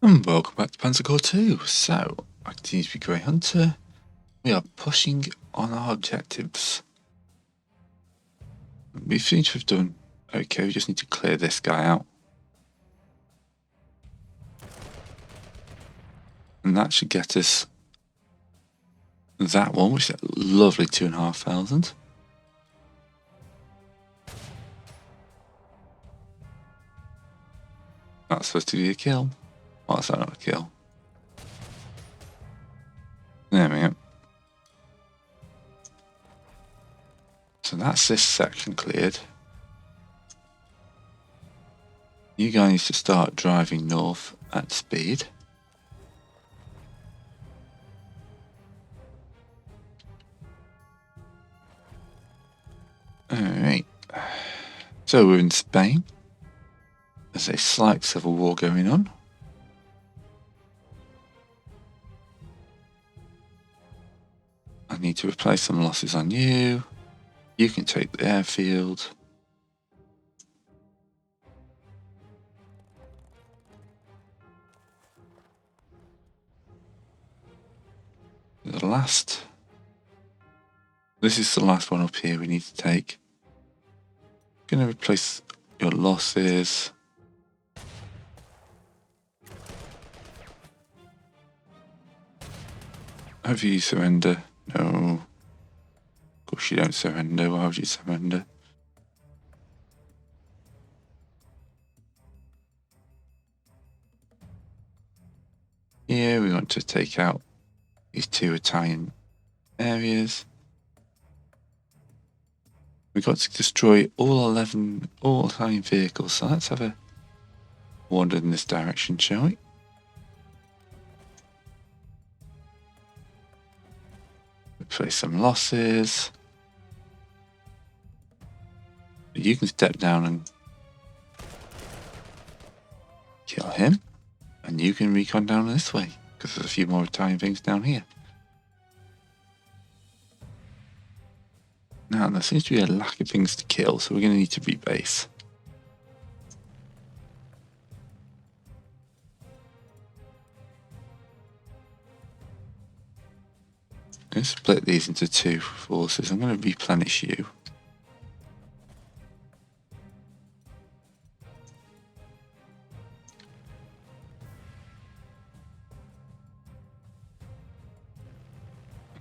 And welcome back to Panzer Corps 2. So, I continue to be Grey Hunter. We are pushing on our objectives. We seem to have done okay, we just need to clear this guy out. And that should get us that one, which is a lovely 2,500. That's supposed to be a kill. Well, that's not a kill. There we go. So that's this section cleared. You guys need to start driving north at speed. Alright. So we're in Spain. There's a slight civil war going on. I need to replace some losses on you. You can take the airfield. This is the last one up here we need to take. Going to replace your losses. Have you surrender? No. Of course you don't surrender. Why would you surrender? Here we want to take out these two Italian areas. We've got to destroy all Italian vehicles, so let's have a wander in this direction, shall we? Replace some losses. You can step down and kill him, and you can recon down this way, because there's a few more Italian things down here. Now, there seems to be a lack of things to kill, so we're going to need to rebase. I'm going to split these into two forces. I'm going to replenish you.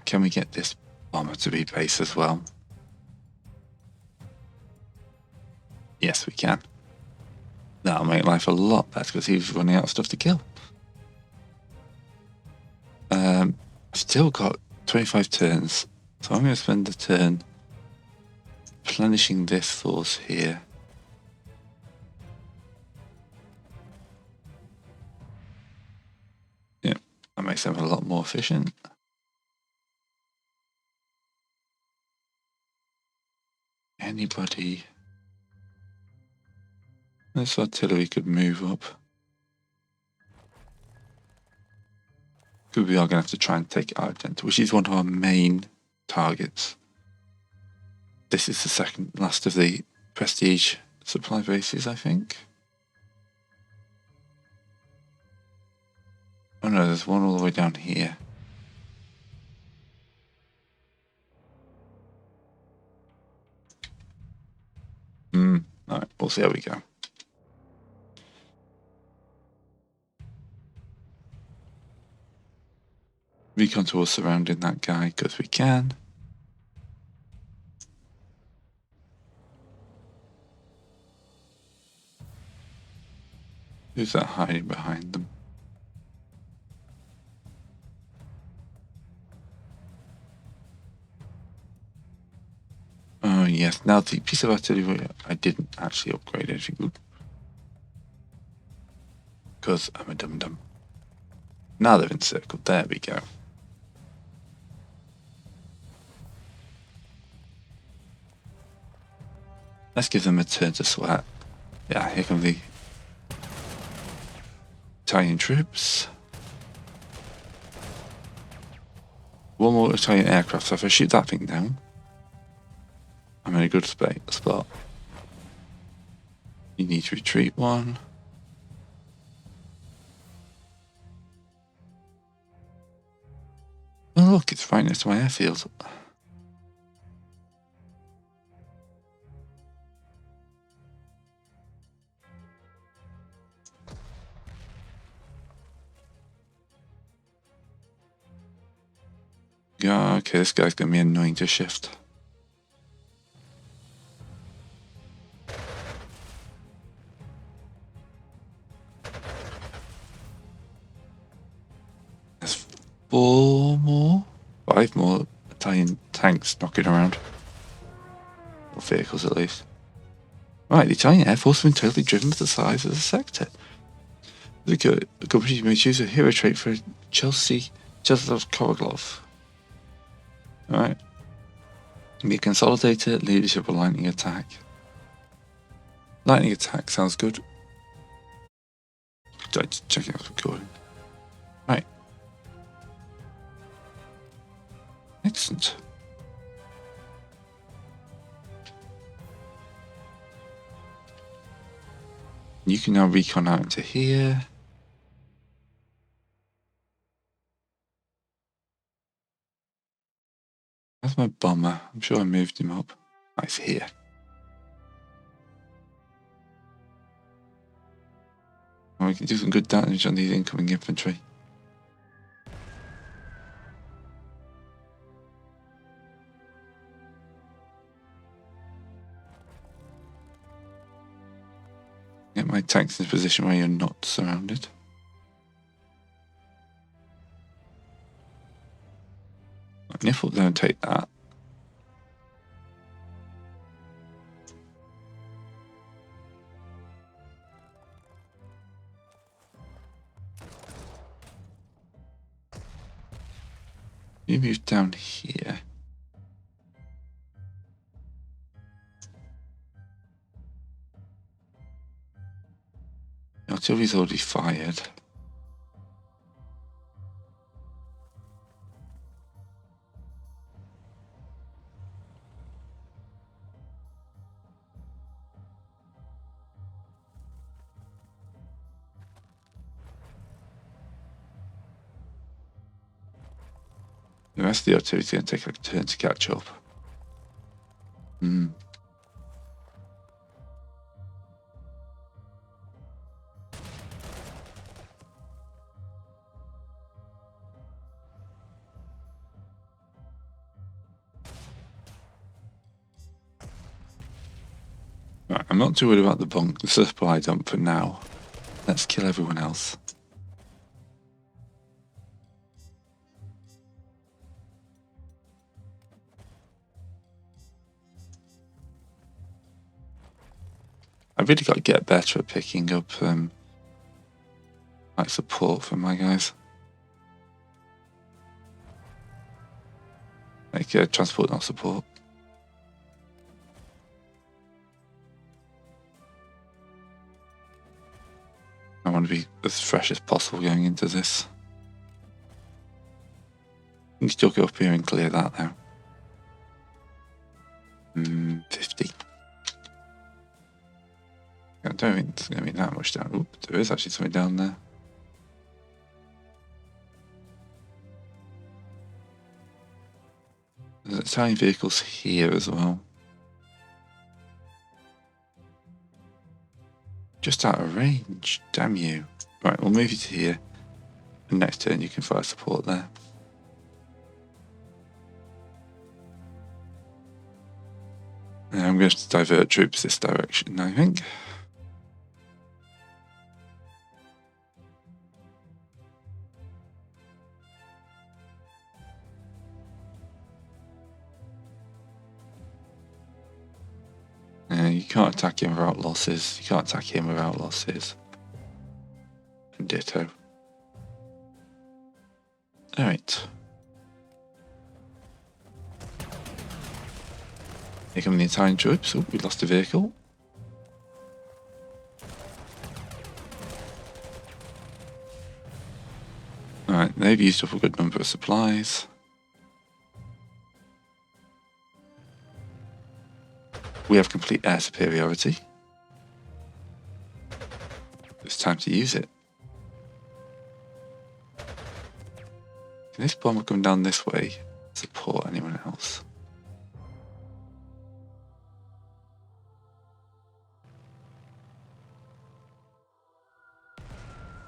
Can we get this bomber to rebase as well? Yes, we can. That'll make life a lot better because he's running out of stuff to kill. Still got 25 turns, so I'm going to spend a turn replenishing this force here. Yeah, that makes them a lot more efficient. Anybody? This artillery could move up. We are going to have to try and take it out, which is one of our main targets. This is the second last of the prestige supply bases, I think. Oh no, there's one all the way down here. Alright, we'll see how we go. Recon towards surrounding that guy because we can. Who's that hiding behind them? Oh yes, now the piece of artillery I didn't actually upgrade anything because I'm a dum-dum. Now they're encircled, there we go. Let's give them a turn to sweat. Yeah, here come the Italian troops. One more Italian aircraft, so if I shoot that thing down, I'm in a good spot. You need to retreat one. Oh look, it's right next to my airfield. Yeah, okay, this guy's gonna be annoying to shift. There's 5 more Italian tanks knocking around. Or vehicles at least. Right, the Italian Air Force has been totally driven to the size of the sector. The company may choose a hero trait for Chelsea Koroglov. Alright. Be a consolidator, leadership, or lightning attack. Lightning attack sounds good. Checking out the recording. Right. Excellent. You can now recon out into here. Where's my bomber? I'm sure I moved him up. Oh, he's here. We can do some good damage on these incoming infantry. Get my tanks in a position where you're not surrounded. Nip up there and take that. You move down here. The artillery's already fired. The rest of the artillery's going to take a turn to catch up. Right, I'm not too worried about the supply dump for now. Let's kill everyone else. I've really got to get better at picking up like support from my guys. Like transport, not support. I want to be as fresh as possible going into this. You can still go up here and clear that now. 50. I don't think there's going to be that much down. Oop, there is actually something down there. There's Italian vehicles here as well. Just out of range, damn you. Right, we'll move you to here. And next turn you can fire support there. And I'm going to divert troops this direction, I think. You can't attack him without losses. You can't attack him without losses. And ditto. Alright. Here come the Italian troops. Oh, we lost a vehicle. Alright, they've used up a good number of supplies. We have complete air superiority. It's time to use it. Can this bomber come down this way? Support anyone else?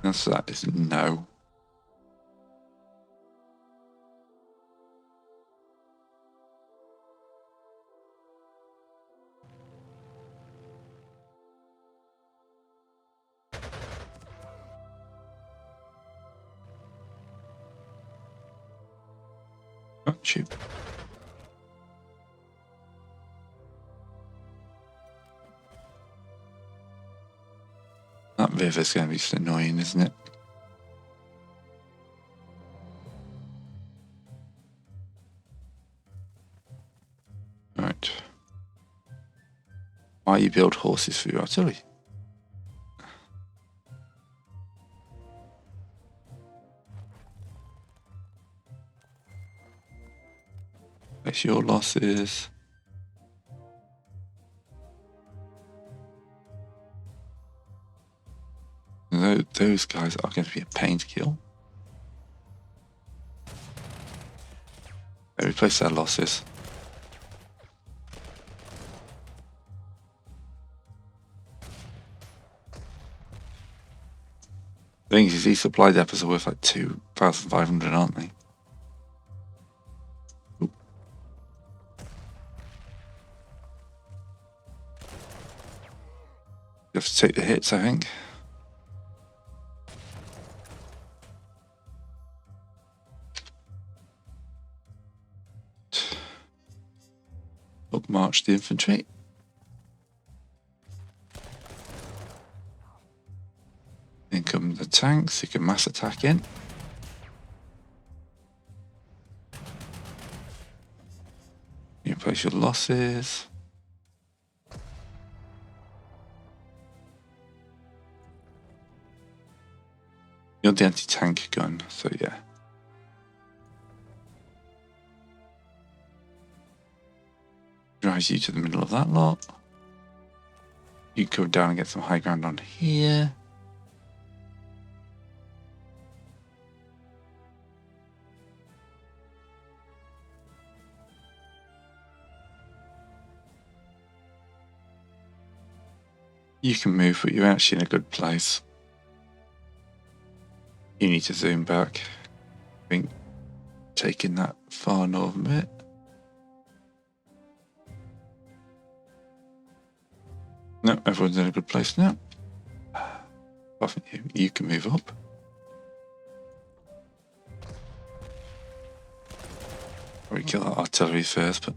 The answer to that is no. Oh, shoot. That river's going to be just annoying, isn't it? Right. Why you build horses for your artillery? Place your losses. Those guys are going to be a pain to kill. They replace their losses. The thing is, these supply depots are worth like 2,500, aren't they? Ooh. You have to take the hits, I think. Up march the infantry. In come the tanks, you can mass attack in. You place your losses. You're the anti-tank gun, so yeah. Drives you to the middle of that lot. You go down and get some high ground on here. You can move, but you're actually in a good place. You need to zoom back. I think taking that far northern bit. No, everyone's in a good place now. Apart from you can move up. Probably kill that artillery first, but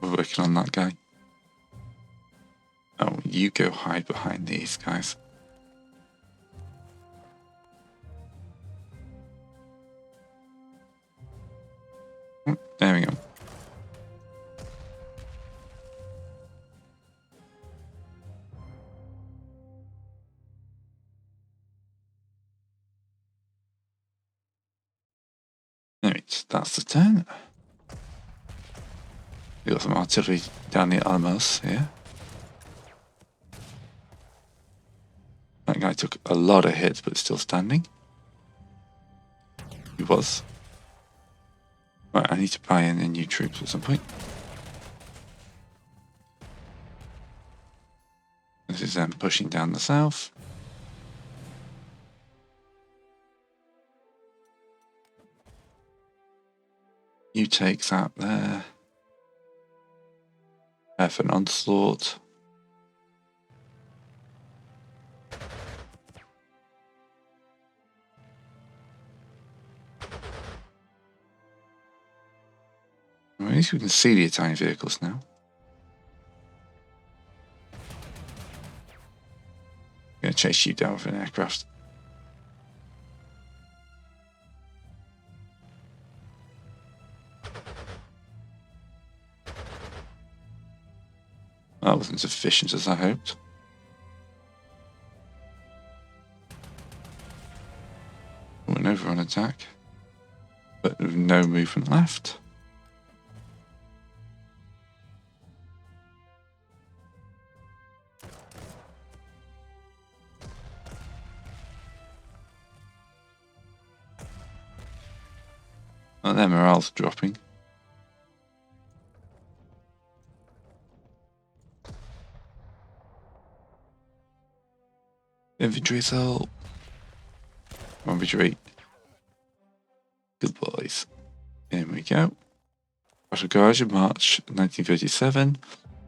we're working on that guy. Oh, you go hide behind these guys. There we go. Alright, that's the turn. We got some artillery down the Alamos here. That guy took a lot of hits, but still standing. He was. Right, I need to buy in new troops at some point. This is them pushing down the south. You take that there. For an onslaught. Well, at least we can see the Italian vehicles now. I'm going to chase you down with an aircraft. That wasn't as efficient as I hoped. Went over on attack, but with no movement left. And their morale's dropping. Infantry assault. One retreat. Good boys. Here we go. Battle Garage in March 1937.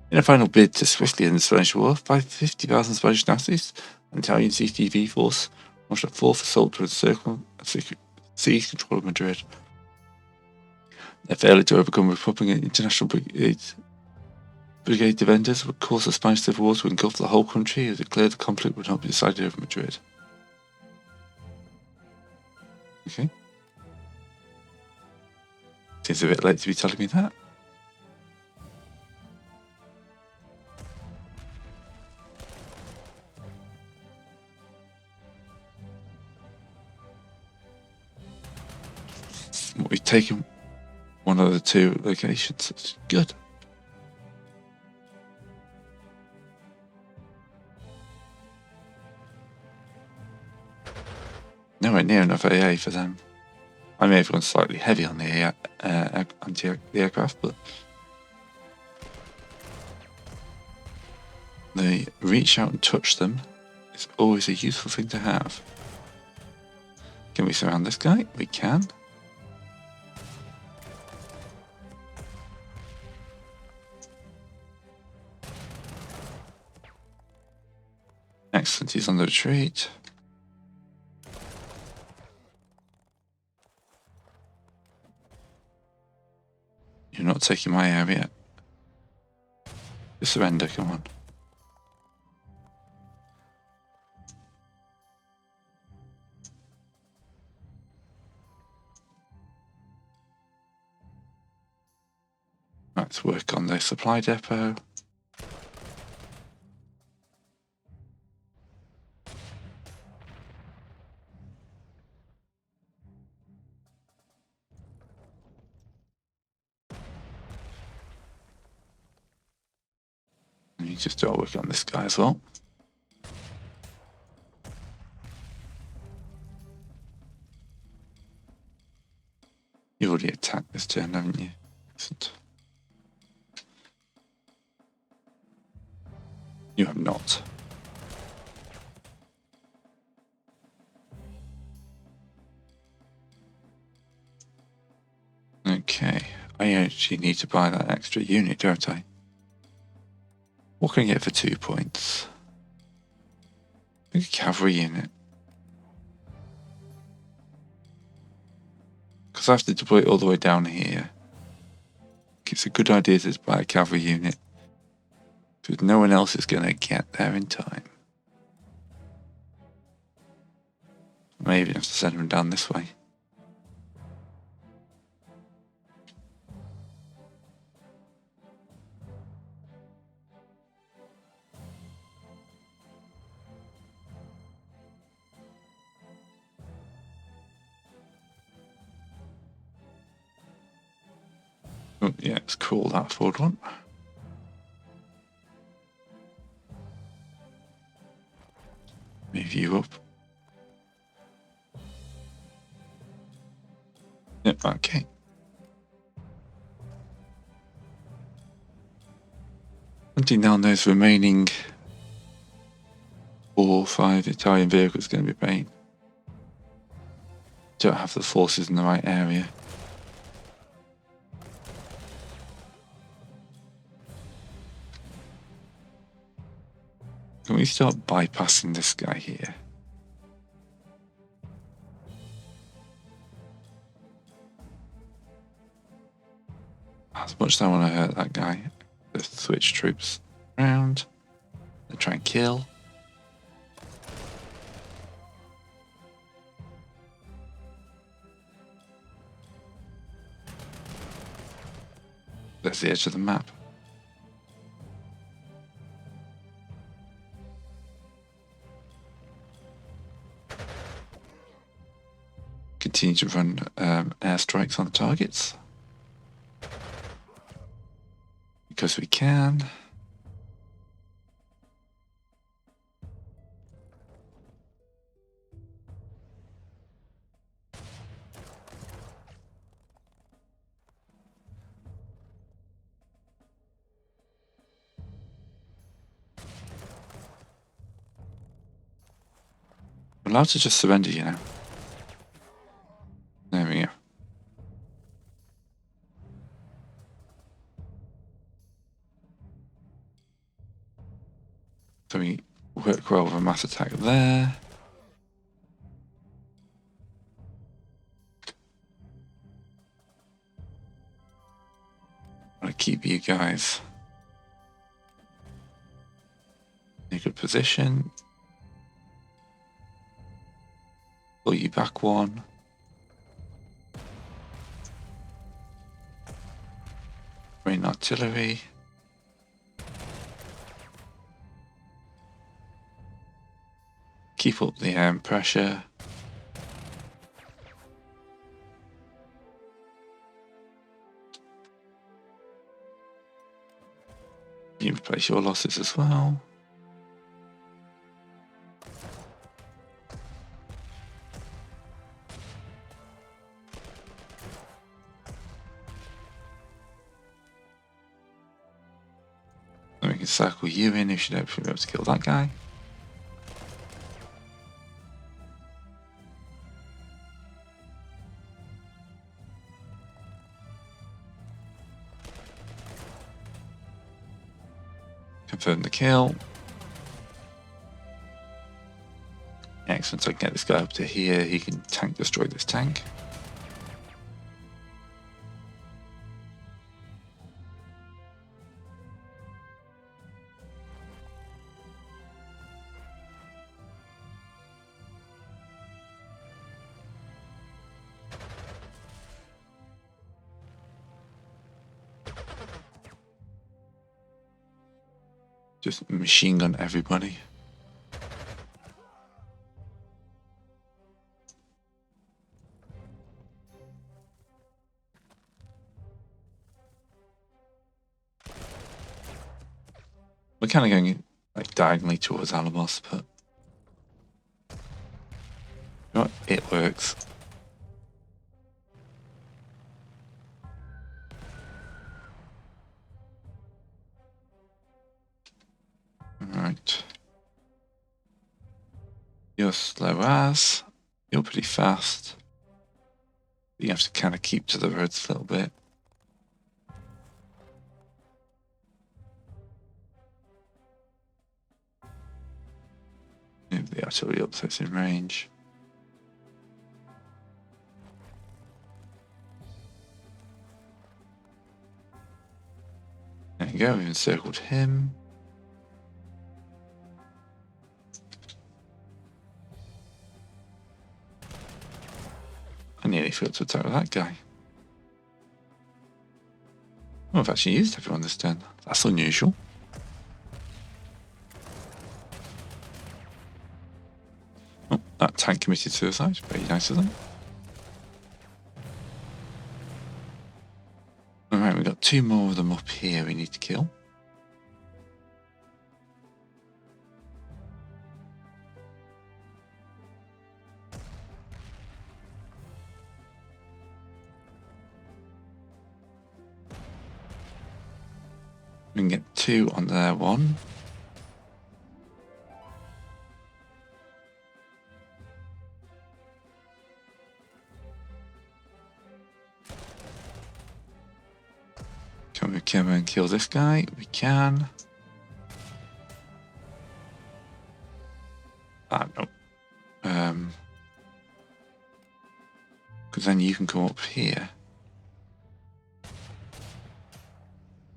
In a final bid to swiftly end the Spanish War, 50,000 Spanish Nazis and Italian CTV force launched a fourth assault to encircle and seize control of Madrid. Their failure to overcome Republican international brigade defenders would cause the Spanish Civil War to engulf the whole country, as declared the conflict would not be decided over Madrid. Okay. Seems a bit late to be telling me that. We've taken one of the two locations. That's good. Nowhere near enough AA for them. I may have gone slightly heavy on the anti-aircraft, but the reach out and touch them is always a useful thing to have. Can we surround this guy? We can. Excellent, he's on the retreat. You're not taking my area. Just surrender, come on. Let's work on the supply depot. And you just start working on this guy as well. You've already attacked this turn, haven't you? Excellent. You have not. Okay, I actually need to buy that extra unit, don't I? What can I get for 2 points? I think a cavalry unit. Because I have to deploy it all the way down here. It's a good idea to buy a cavalry unit, because no one else is going to get there in time. Maybe I have to send them down this way. Oh, yeah, let's call that forward one. Move you up. Yep, okay. Hunting down those remaining 4 or 5 Italian vehicles is going to be a pain. Don't have the forces in the right area. Can we start bypassing this guy here? As much as I want to hurt that guy, let's switch troops around and try and kill. That's the edge of the map. Continue to run airstrikes on targets, because we can. I'm allowed to just surrender, you know. There we go. So we work well with a mass attack there. I'm gonna keep you guys in a good position. Pull you back one. Rain artillery. Keep up the pressure. You replace your losses as well. Then we can circle you in. You should hopefully be able to kill that guy. Confirm the kill. Excellent, so I can get this guy up to here. He can tank destroy this tank. Just machine gun everybody. We're kind of going like diagonally towards Alamos, but you know what? It works. Alright. You're slow as. You're pretty fast. You have to kind of keep to the roads a little bit. Move the artillery up so it's in range. There you go, we've encircled him. I nearly failed to attack that guy. Oh, I've actually used everyone this turn. That's unusual. Oh, that tank committed suicide. Very nice of them. Alright, we've got two more of them up here we need to kill. We can get two on their one. Can we come and kill this guy? We can. No. Because then you can come up here.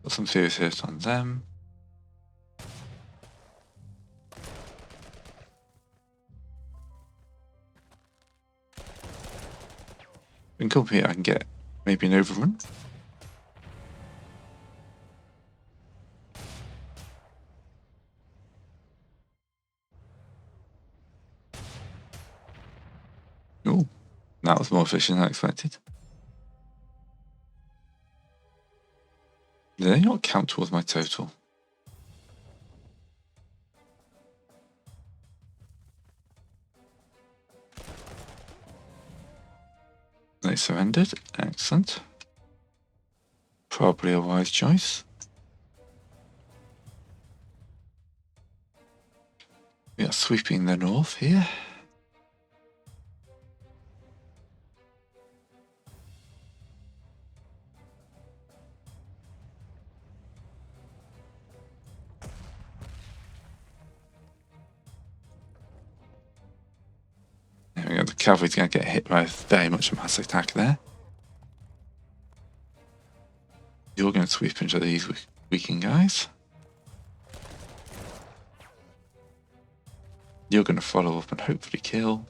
Got some serious hits on them. We can come up here, I can get maybe an overrun. Oh, that was more efficient than I expected. Did they not count towards my total? They surrendered. Excellent. Probably a wise choice. We are sweeping the north here. cavalry's going to get hit by very much a mass attack there. You're going to sweep into these weakened guys. You're going to follow up and hopefully kill.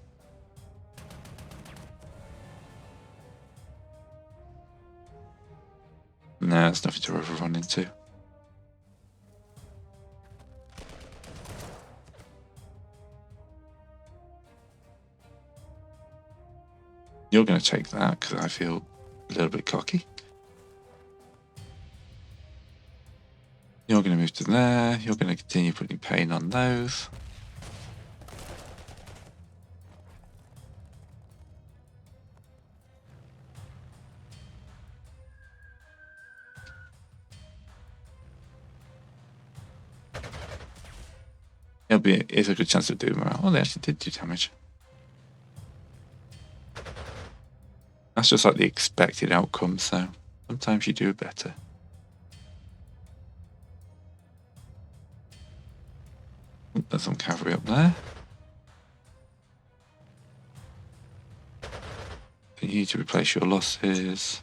No, there's nothing to overrun into. You're going to take that because I feel a little bit cocky. You're going to move to there. You're going to continue putting pain on those. It's a good chance to do morale. Oh, they actually did do damage. That's just like the expected outcome, so sometimes you do better. There's some cavalry up there. You need to replace your losses.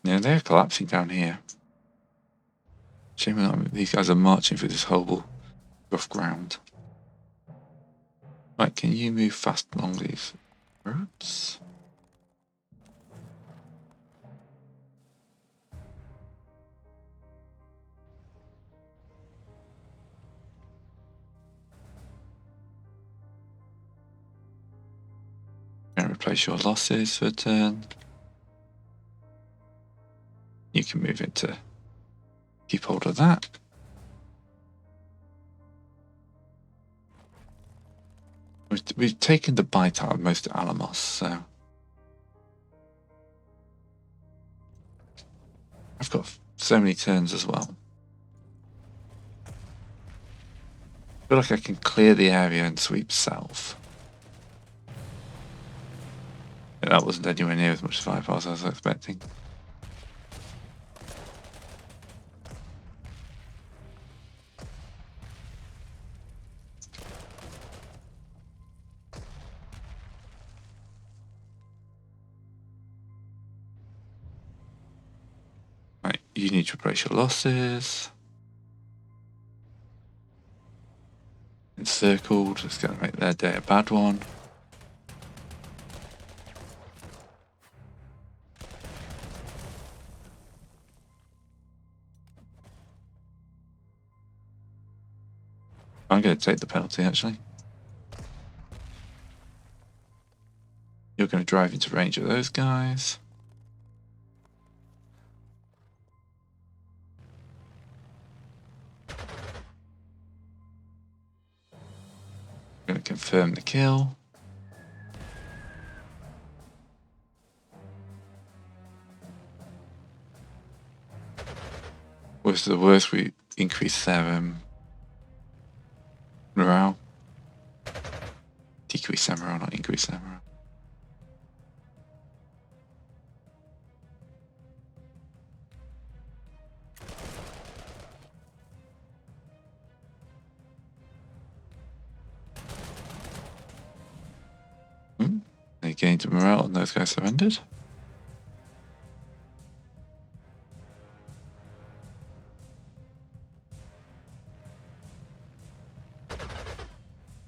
Yeah, they're collapsing down here. Shame these guys are marching through this horrible, rough ground. Right, can you move fast along these roads? Going to replace your losses for a turn. You can move it to keep hold of that. We've taken the bite out of most of Alamos, so I've got so many turns as well. I feel like I can clear the area and sweep south. And that wasn't anywhere near as much firepower as I was expecting. Right, you need to replace your losses. Encircled, it's going to make their day a bad one. I'm going to take the penalty, actually. You're going to drive into range of those guys. I'm going to confirm the kill. Worst of the worst, we increase their morale. Decrease their morale, not increase their morale. They gained morale and those guys surrendered.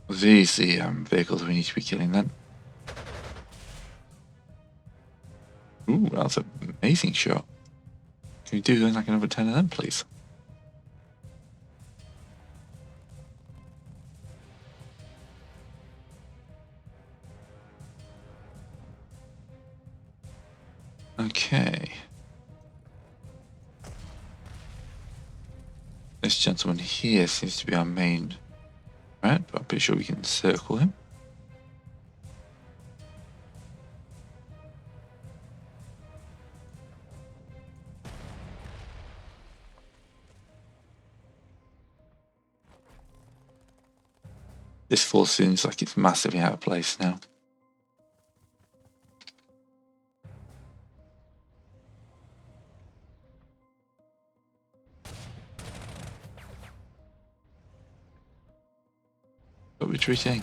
These the vehicles we need to be killing then. Ooh, that's an amazing shot. Can you do like another 10 of them, please? Okay. This gentleman here seems to be our main threat, but I'm pretty sure we can circle him. This force seems like it's massively out of place now. Stop retreating.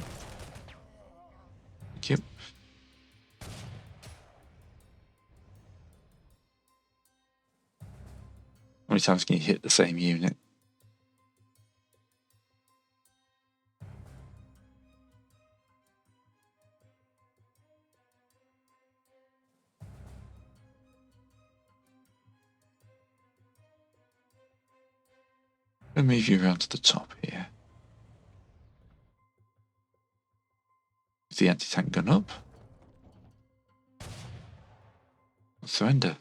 Thank you. How many times can you hit the same unit? I'll move you around to the top here. Is the anti-tank gun up? Surrender.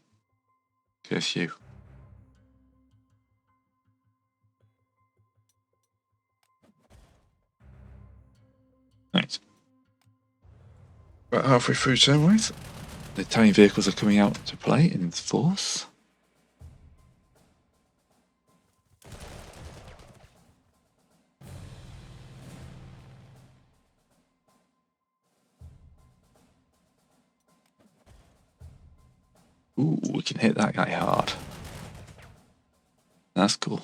Curse you. Right. About halfway through turnwise. The Italian vehicles are coming out to play in force. Ooh, we can hit that guy hard. That's cool.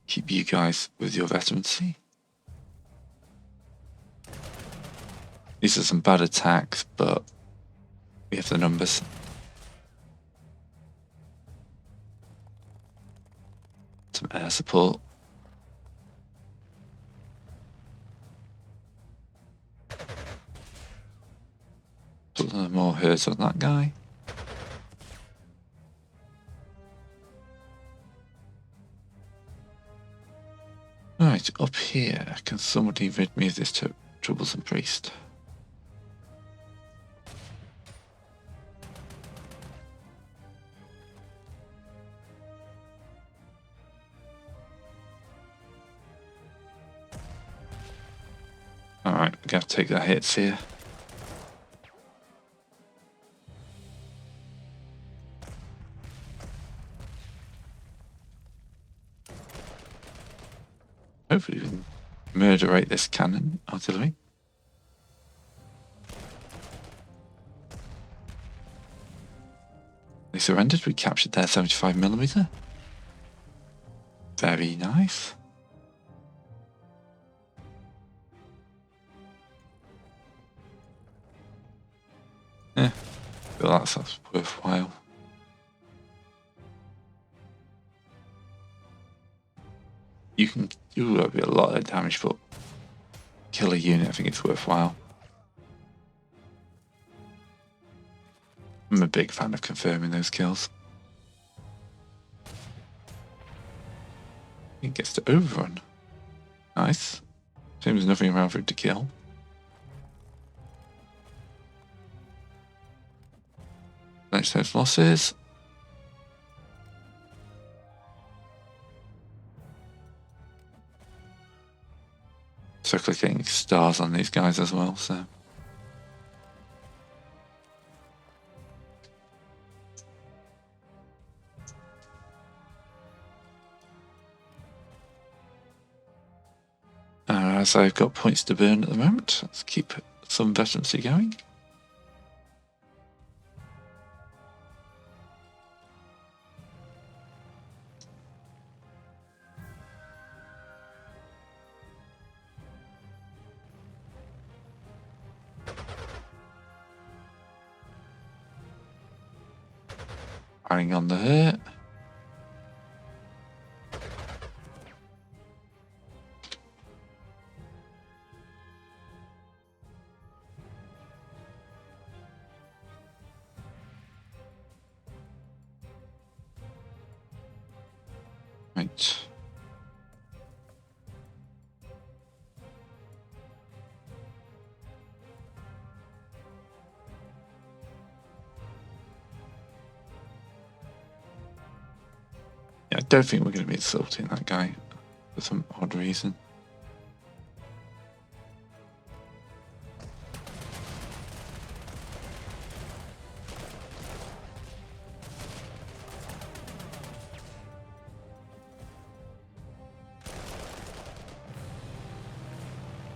Keep you guys with your veterancy. These are some bad attacks, but we have the numbers. Some air support. Put some more herds on that guy. Right, up here, can somebody rid me of this troublesome priest? Alright, we're going to take the hits here. Hopefully we can murderate this cannon artillery. They surrendered, we captured their 75mm. Very nice. Yeah, feel that's worthwhile. You will be a lot of damage, but kill a unit, I think it's worthwhile. I'm a big fan of confirming those kills. He gets to overrun. Nice. Seems there's nothing around for it to kill. Manage those losses. So clicking stars on these guys as well, so. As I've got points to burn at the moment, let's keep some veterancy going. Firing on the hurt. Right. Yeah, I don't think we're going to be assaulting that guy for some odd reason.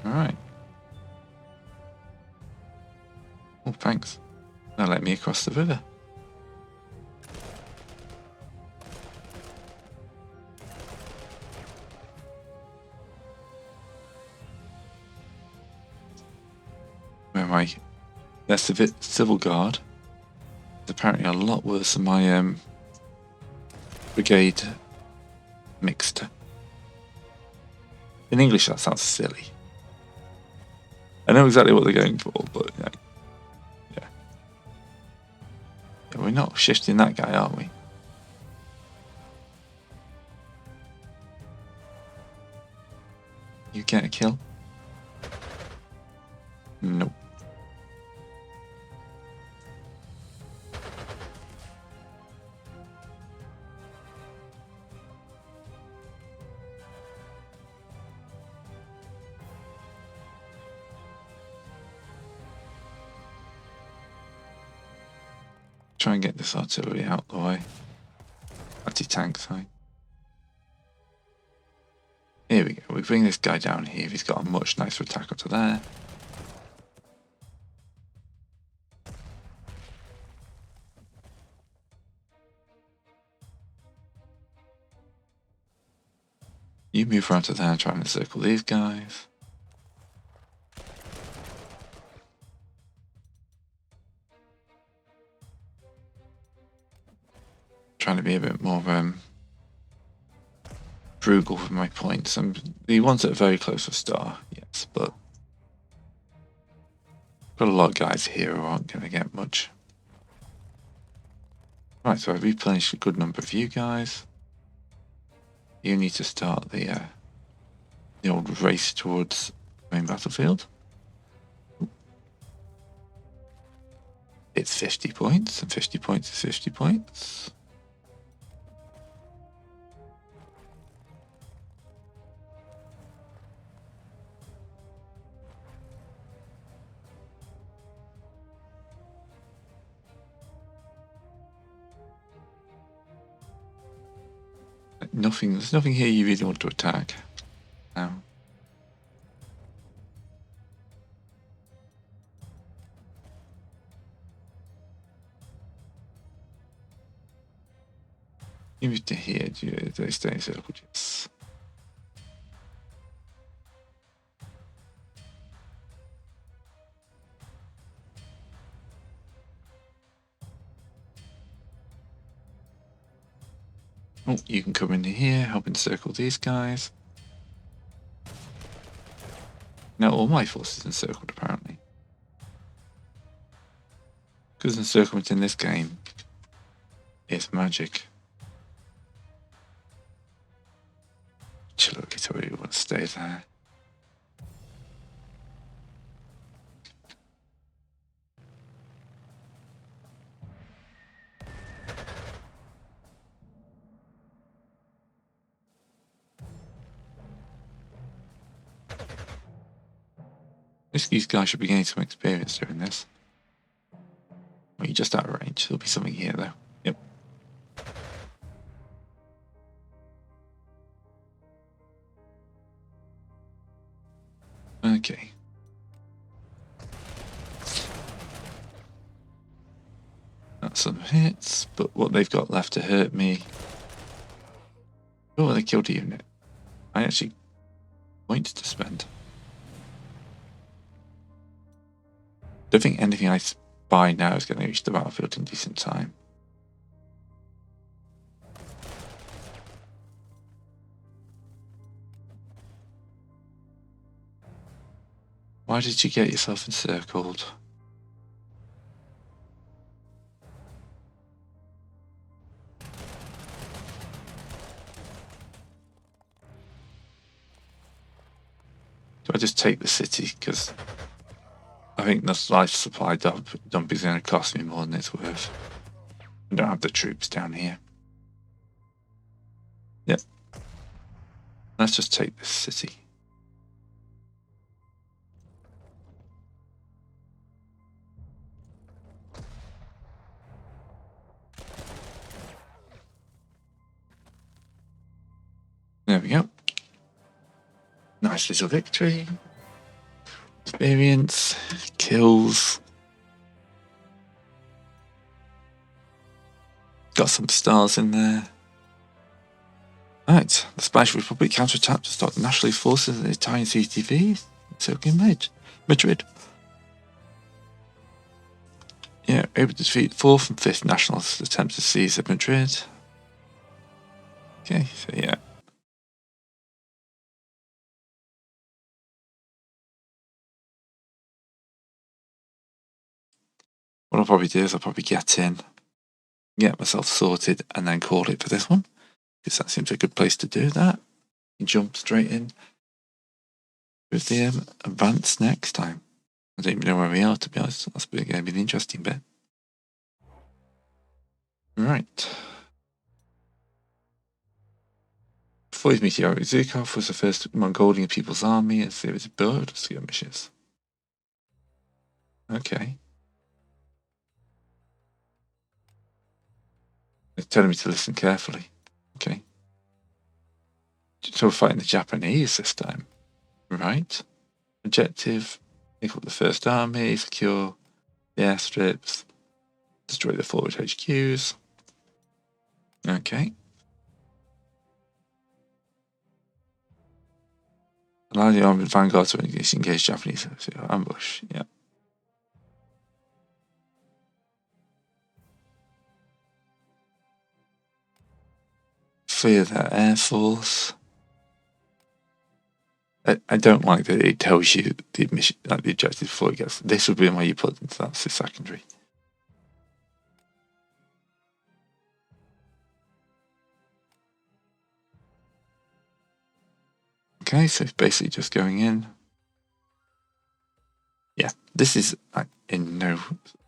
Alright. Oh, thanks. Now let me across the river. Their civil guard is apparently a lot worse than my brigade mixed. In English, that sounds silly. I know exactly what they're going for, but yeah, we're not shifting that guy, are we? You get a kill? Nope. Try and get this artillery out the way. Anti-tank side. Here we go. We bring this guy down here. He's got a much nicer attack up to there. You move around to there, trying to circle these guys. Trying to be a bit more frugal with my points. The ones that are very close to star, yes, but got a lot of guys here who aren't going to get much. Right, so I replenished a good number of you guys. You need to start the old race towards the main battlefield. It's 50 points, and 50 points is 50 points. There's nothing here you really want to attack now. You move to here, do they stay encircled? Yes. Oh, you can come in here, help encircle these guys. Now all my forces encircled, apparently. Because encirclement in this game is magic. Look, so we want to stay there. These guys should be gaining some experience doing this. Well, you're just out of range. There'll be something here, though. Yep. Okay. That's some hits, but what they've got left to hurt me. Oh, they killed a unit. I actually points to spend. Don't think anything I buy now is going to reach the battlefield in decent time. Why did you get yourself encircled? Do I just take the city? Because I think this life supply dump is going to cost me more than it's worth. I don't have the troops down here. Yep. Let's just take this city. There we go. Nice little victory. Experience, kills. Got some stars in there. Right, the Spanish Republic counterattacked to stop nationalist forces in the Italian CTV, encircling Madrid. able to defeat 4th and 5th Nationalist attempts to seize Madrid. Okay, so yeah. What I'll probably do is I'll probably get in, get myself sorted, and then call it for this one, because that seems a good place to do that. You jump straight in with the advance next time. I don't even know where we are, to be honest. That's going to be the interesting bit. Right. Before his meteoric, Zhukov was the first Mongolian People's Army and series of bird skirmishes. Okay. They're telling me to listen carefully. Okay. So we're fighting the Japanese this time. Right. Objective, pick up the First Army, secure the airstrips, destroy the forward HQs. Okay. Allow the armored vanguard to engage Japanese ambush. Yeah. Fear their air force. I don't like that it tells you the mission, like the objective before it gets. This would be where you put into that's the secondary. Okay, so it's basically just going in. Yeah, this is in no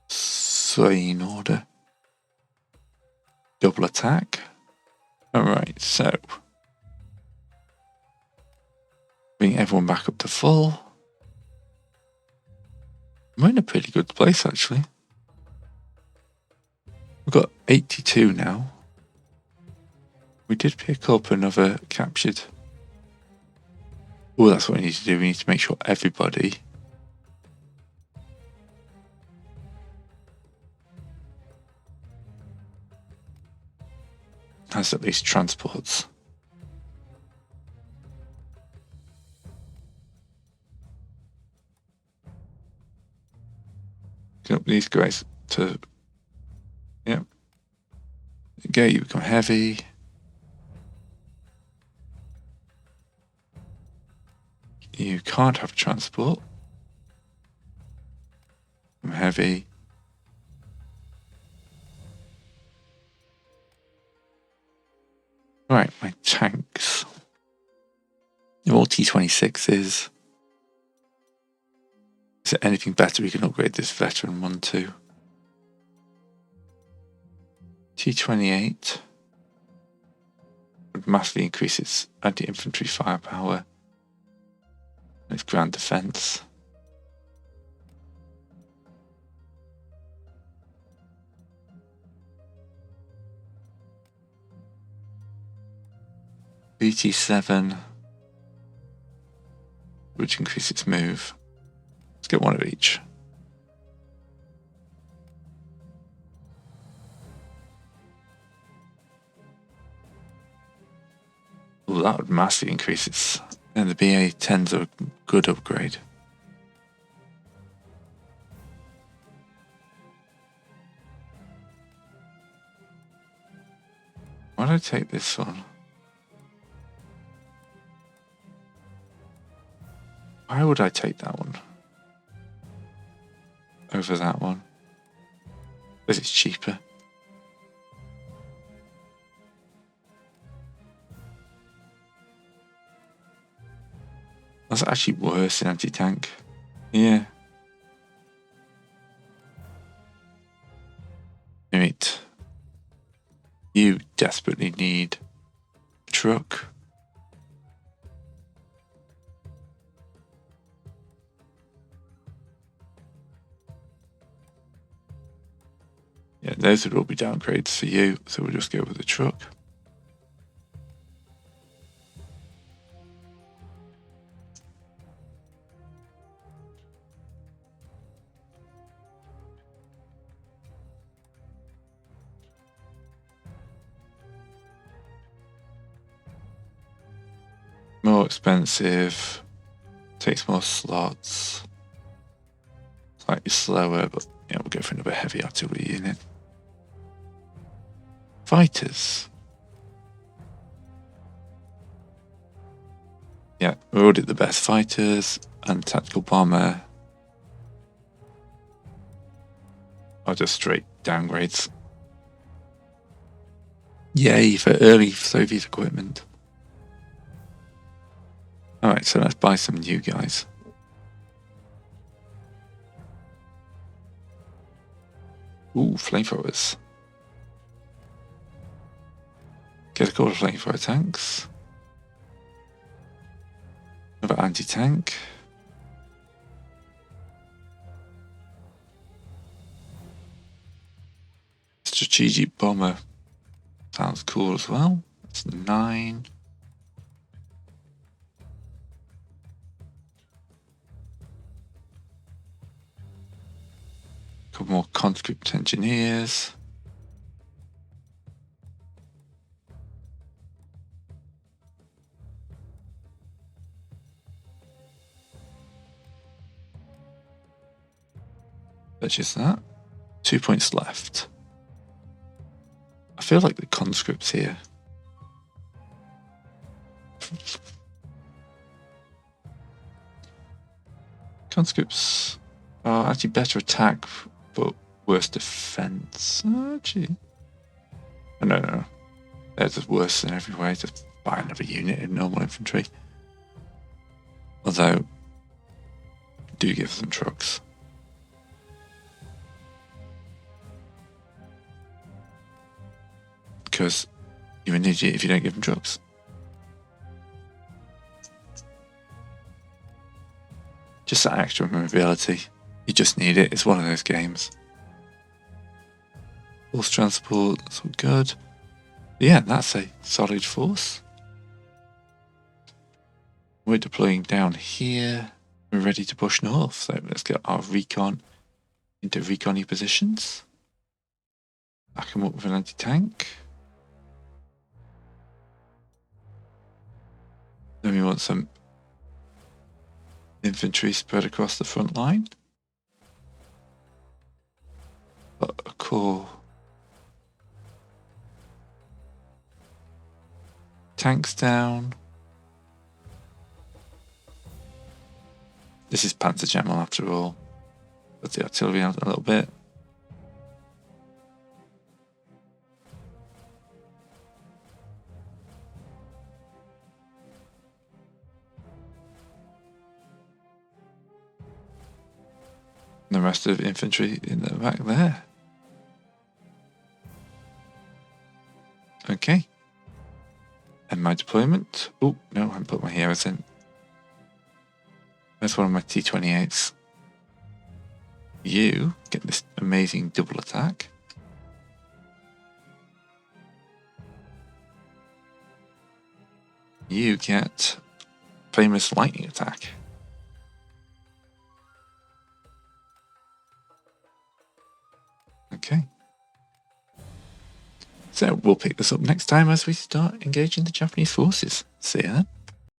sane order. Double attack. Alright, so bring everyone back up to full. We're in a pretty good place, actually. We've got 82 now. We did pick up another captured. Oh, that's what we need to do. We need to make sure everybody has at least transports. Get up these guys to, yeah. Okay, you become heavy. You can't have transport. I'm heavy. Right, my tanks. They're all T26s. Is there anything better we can upgrade this veteran one to? T28 would massively increase its anti-infantry firepower and its ground defense. BT7 which increase its move. Let's get one of each. Oh, that would massively increase its. And the BA-10's a good upgrade. Why don't I take this one? Why would I take that one over that one? Because it's cheaper. That's actually worse in anti-tank. Yeah. Right. You desperately need a truck. Yeah, those would all be downgrades for you, so we'll just go with the truck. More expensive, takes more slots, slightly slower, but Yeah, we'll go for another heavy artillery unit. Fighters. Yeah, we're already the best fighters, and tactical bomber are just straight downgrades. Yay for early Soviet equipment. Alright, so let's buy some new guys. Ooh, flamethrowers. Get a couple of flamethrower tanks. Another anti-tank. Strategic bomber sounds cool as well. That's 9. A couple more conscript engineers. Purchase that. 2 points left. I feel like the conscripts here. Conscripts are actually better attack, but worse defense. Actually, no. They're just worse in every way. Just buy another unit in normal infantry. Although, do give them trucks. Because you're an idiot if you don't give them trucks. Just that extra mobility. You just need it. It's one of those games. Force transport, that's all good. Yeah, that's a solid force. We're deploying down here. We're ready to push north. So let's get our recon into recon positions. Back them up with an anti-tank. Then we want some infantry spread across the front line. A corps. Tanks down. This is Panzer General after all. Put the artillery out a little bit. And the rest of infantry in the back there. Okay. And my deployment. Oh, no, I haven't put my heroes in. That's one of my T-28s. You get this amazing double attack. You get famous lightning attack. Okay. So we'll pick this up next time as we start engaging the Japanese forces. See you then.